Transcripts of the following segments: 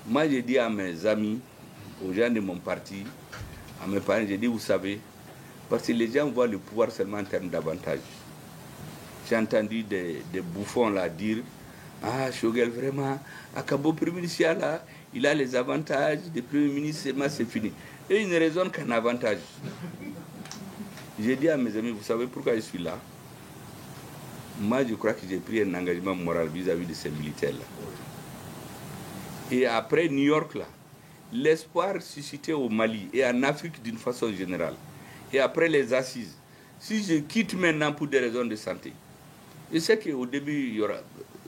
Moi, j'ai dit à mes amis, aux gens de mon parti, à mes parents, j'ai dit, vous savez, parce que les gens voient le pouvoir seulement en termes d'avantages. J'ai entendu des bouffons là dire, ah, Choguel, vraiment, Akabo Premier ministre là, il a les avantages des premiers ministres, c'est fini. Et ils ne raisonnent qu'un avantage. J'ai dit à mes amis, vous savez pourquoi je suis là? Moi, je crois que j'ai pris un engagement moral vis-à-vis de ces militaires-là. Et après New York, là, l'espoir suscité au Mali et en Afrique d'une façon générale, et après les assises, si je quitte maintenant pour des raisons de santé, je sais qu'au début,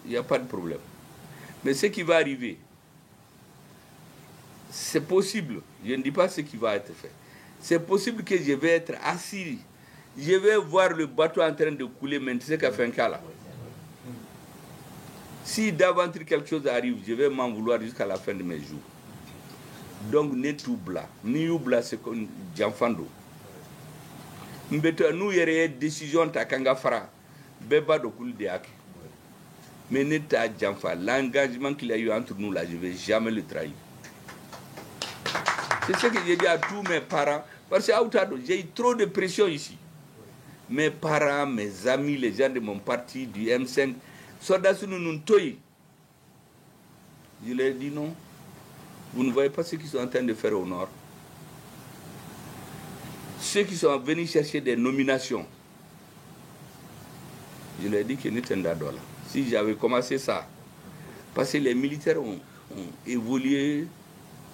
il n'y a pas de problème. Mais ce qui va arriver, c'est possible, je ne dis pas ce qui va être fait, c'est possible que je vais être assis, je vais voir le bateau en train de couler, mais tu sais qu'a fait un cas là. Si d'aventure quelque chose arrive, je vais m'en vouloir jusqu'à la fin de mes jours. Donc, Netubla, Niubla, c'est comme Djanfando. Nous avons une décision de Kangafara, Beba de Kouldeak. Mais Neta Djanfa, l'engagement qu'il y a eu entre nous là, je ne vais jamais le trahir. C'est ce que j'ai dit à tous mes parents, parce que j'ai eu trop de pression ici. Mes parents, mes amis, les gens de mon parti, du M5, je leur ai dit non. Vous ne voyez pas ce qu'ils sont en train de faire au nord. Ceux qui sont venus chercher des nominations. Je leur ai dit que Nitendadola. Si j'avais commencé ça, parce que les militaires ont évolué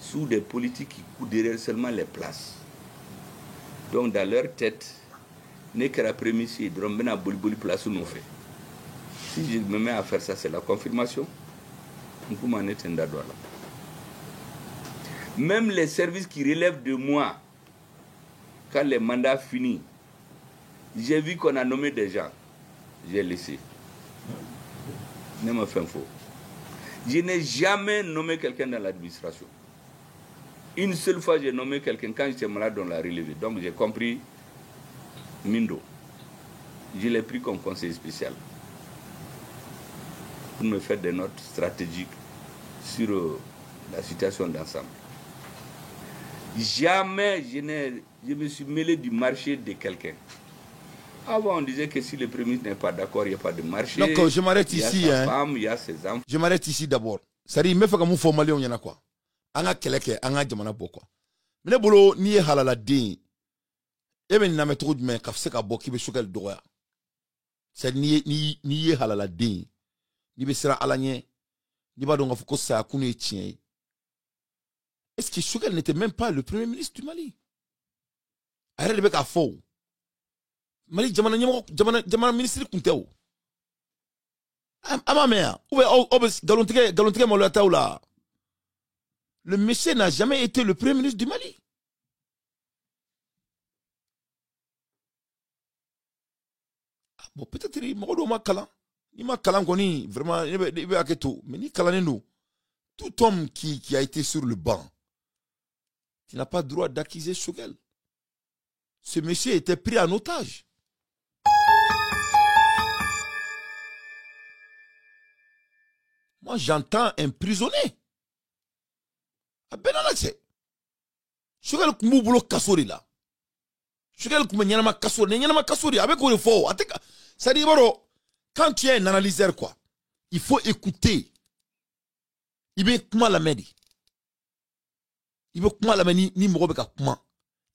sous des politiques qui courent derrière seulement les places. Donc dans leur tête, n'est que la prémisse, ils dorment à Boliboli place où nous fait. Si je me mets à faire ça, c'est la confirmation. Même les services qui relèvent de moi, quand les mandats finissent, j'ai vu qu'on a nommé des gens. J'ai laissé. Ne me fais faux. Je n'ai jamais nommé quelqu'un dans l'administration. Une seule fois, j'ai nommé quelqu'un quand j'étais malade, on l'a relevé. Donc j'ai compris Mindo. Je l'ai pris comme conseiller spécial pour me faire des notes stratégiques sur la situation d'ensemble. Jamais je me suis mêlé du marché de quelqu'un. Avant, on disait que si le Premier ministre n'est pas d'accord, il n'y a pas de marché. Donc, je m'arrête ici. Il y a sa femme, il y a ses enfants. Je m'arrête ici d'abord. C'est-à-dire, il faut que je formaliser, on y en a quoi. Anga keleke, anga jamana boko. Mais bolo ni halala din. Even na metro de men kafse ka boki be Choguel doya. C'est ni halala din. Ni be sera alanye. Ni ba donga fuko sa kunu tien. Est-ce que Choguel n'était même pas le premier ministre du Mali? Arrête de beka faux. Mali jamana ministre kunteo. Ama mea. Obes galontige molata oula. Le monsieur n'a jamais été le premier ministre du Mali. Bon, peut-être il m'a kalan. Il m'a kalan koni, vraiment, il veut tout. Mais ni kalanendo. Tout homme qui a été sur le banc, il n'a pas le droit d'accuser Choguel. Ce monsieur était pris en otage. Moi, j'entends un prisonnier. A Benanaxe. Choguel kumbulo kasori là. Choguel kumenyama kasori avec quoi il faut. Ça dit baro, quand tu es un analyseur quoi, il faut écouter. Il veut comment la medi. Il veut comment la medi ni moro beka comment.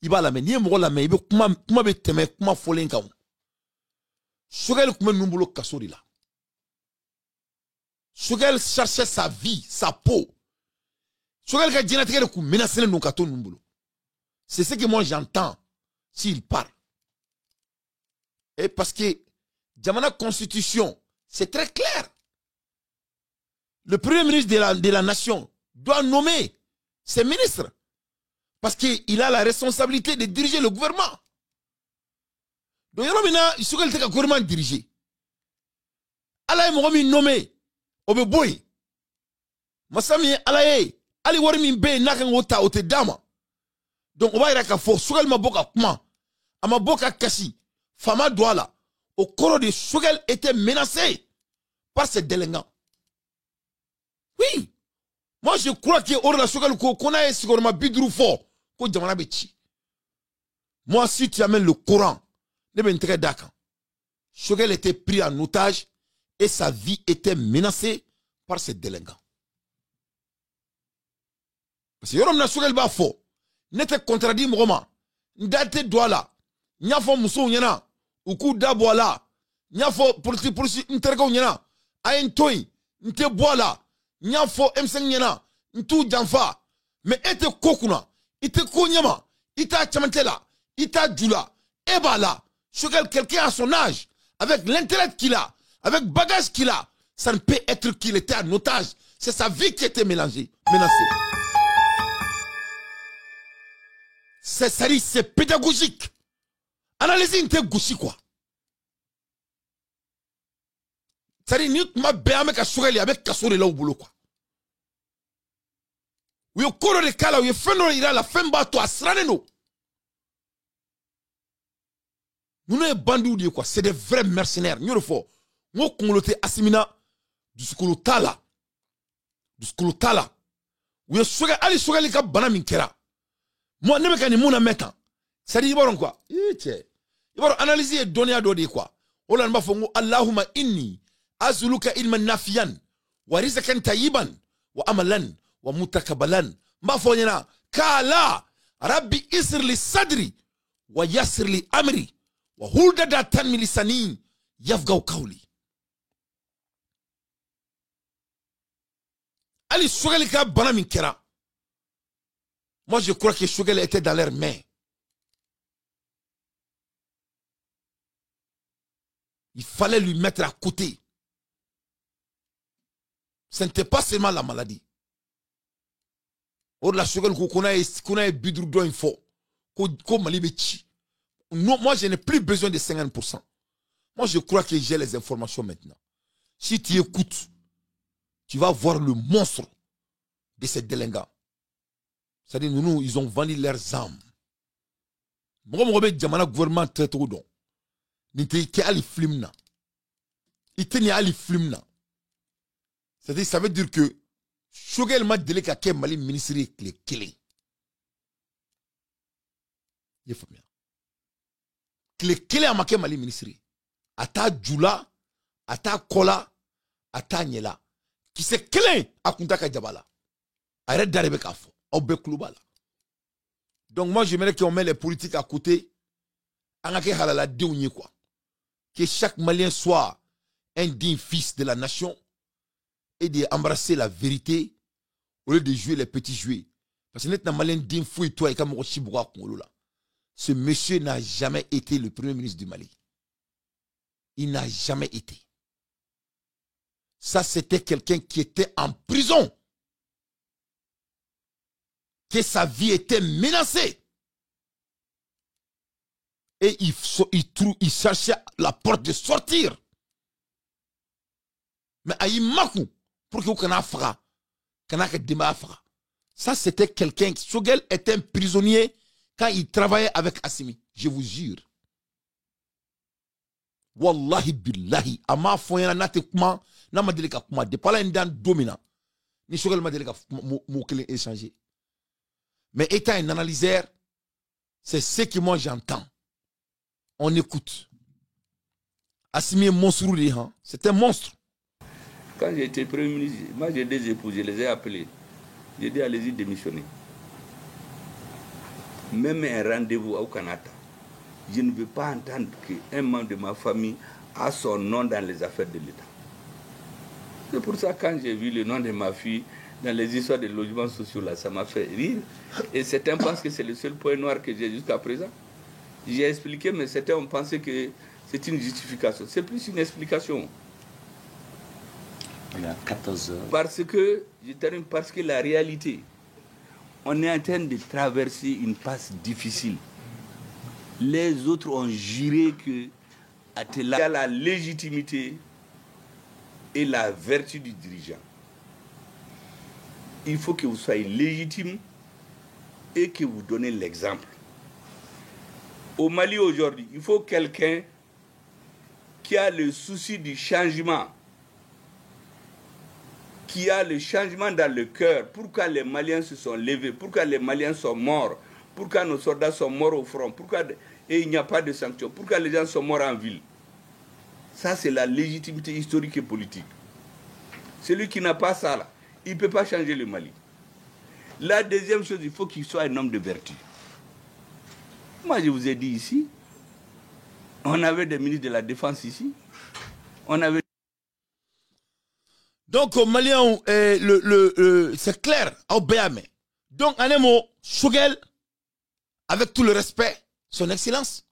Il va la medi ni moro la medi. Il veut comment be teme comment folen kaou. Choguel kumbulo kasori là. Choguel cherchait sa vie, sa peau. Choguel ka djinatikere ku menacé non kato numbulo. C'est ce que moi j'entends s'il parle. Et parce que dans la constitution, c'est très clair. Le premier ministre de la nation doit nommer ses ministres. Parce qu'il a la responsabilité de diriger le gouvernement. Donc, il faut que le gouvernement dirige. Allah est nommé. Obe boy. Masami alaye. Ali warmi be nakan wota ote dama. Donc on va y aller fort. Choguel maboka kuma. Amaboka kasi. Fama douala. Au cours de Choguel était menacé par ces délinquants. Oui. Moi, je crois que Orla Chogal qu'on a sigurement bidrou fort. Ko jamana bechi. Moi, si tu amènes le Coran, ne ben très d'accord. Chogal était pris en otage et sa vie était menacée par ces délinquants. Parce que Yorom na Chogal ba fort. N'était contredit Mroma. Ndate douala. Nyafo muso nyana. Uku daboala. Nyafo polisi intergo nyana. Ayen toy. Nte boala. Nyafo M5 nyana. Ntu janfa. Mais ete kokuna. Ite konyama. Ita chamantela. Ita djula. Eba là. Chogal quelqu'un à son âge. Avec l'intérêt qu'il a. Avec bagage qu'il a. Ça ne peut être qu'il était en otage. C'est sa vie qui était menacée. C'est pédagogique. Analysez une telle gouchi quoi. C'est-à-dire, nous ma béame ka soureli avec kasore là au boulot quoi. Ou yo koro de kala ou yo feno ira la femba to asrane no. Nous ne bandits ou quoi, c'est des vrais mercenaires. Nous le faut. Nous congoloté asimina du skolo tala. Du skolo tala. Ou yo soga ali soga li ka bana minkera. Moi, ne me kani mouna metan. Ça dit, ils quoi? Ils vont analyser et donner à d'autres quoi. Ola nba fongo Allahumma inni azuluka ilman nafiyan wa rizqan tayyiban wa amalan wa mutakabalan. Mba fonyana kala rabbi isr li sadri wa yassir li amri wa hulda datan min lisani yafgaw qawli. Ali sogali ka bana min kera. Moi, je crois que Choguel était dans leurs mains. Il fallait lui mettre à côté. Ce n'était pas seulement la maladie. Or, la Choguel qu'on a bidrou d'un fort. Moi, je n'ai plus besoin de 50%. Moi, je crois que j'ai les informations maintenant. Si tu écoutes, tu vas voir le monstre de ces délinquants. C'est-à-dire, nous, ils ont vendu leurs âmes. Moi, je suis gouvernement très tôt. C'est-à-dire, ça veut dire que Choguel m'a dit que Mali ministre est clé. Il faut bien. Clé à ma Mali ministre. Ata Djula, Ata Kola, Ata Nyela. Qui c'est clé à Kuntaka Djabala. Arrête d'arriver à fond. Donc moi j'aimerais qu'on mette les politiques à côté. Que chaque Malien soit un digne fils de la nation et d'embrasser la vérité au lieu de jouer les petits jouets. Parce que net Malien digne fou et toi et comme ce monsieur n'a jamais été le premier ministre du Mali. Il n'a jamais été. Ça c'était quelqu'un qui était en prison. Que sa vie était menacée. Et il cherchait la porte de sortir. Mais Aïmakou, pour que vous connaissiez ça c'était quelqu'un. Choguel était un prisonnier quand il travaillait avec Assimi. Je vous jure. Wallahi billahi. Ama foyana nate kuma. Na madeleka kuma. De pala indan domina. Ni Choguel madeleka moukele échanger. Mais étant un analyseur, c'est ce que moi j'entends. On écoute. Assimi Monsourou, c'est un monstre. Quand j'étais Premier ministre, moi j'ai des épouses, je les ai appelés. J'ai dit allez-y démissionner. Même un rendez-vous au Canada, je ne veux pas entendre qu'un membre de ma famille a son nom dans les affaires de l'État. C'est pour ça que quand j'ai vu le nom de ma fille dans les histoires de logements sociaux, là, ça m'a fait rire. Et certains pensent que c'est le seul point noir que j'ai jusqu'à présent. J'ai expliqué, mais certains ont pensé que c'est une justification. C'est plus une explication. Il y a 14 heures. Parce que la réalité, on est en train de traverser une passe difficile. Les autres ont juré que Attila a la légitimité et la vertu du dirigeant. Il faut que vous soyez légitime et que vous donnez l'exemple. Au Mali aujourd'hui, il faut quelqu'un qui a le souci du changement, qui a le changement dans le cœur, pourquoi les Maliens se sont levés, pourquoi les Maliens sont morts, pourquoi nos soldats sont morts au front, pourquoi et il n'y a pas de sanctions, pourquoi les gens sont morts en ville. Ça, c'est la légitimité historique et politique. Celui qui n'a pas ça, là, il ne peut pas changer le Mali. La deuxième chose, il faut qu'il soit un homme de vertu. Moi, je vous ai dit ici, on avait des ministres de la Défense ici, on avait... Donc, aux Maliens, c'est clair, au Béamé. Donc, en un mot, Choguel, avec tout le respect, son excellence,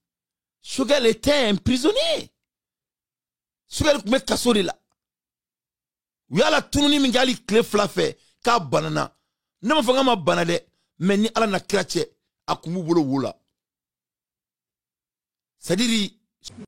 Choguel était un prisonnier. Choguel met Kassori là. Oui, à la tournée, Mingali clé flafé, ka banana. Ne me fanga ma banade, mais ni ala na krache, akumu bolo wula. C'est-à-dire,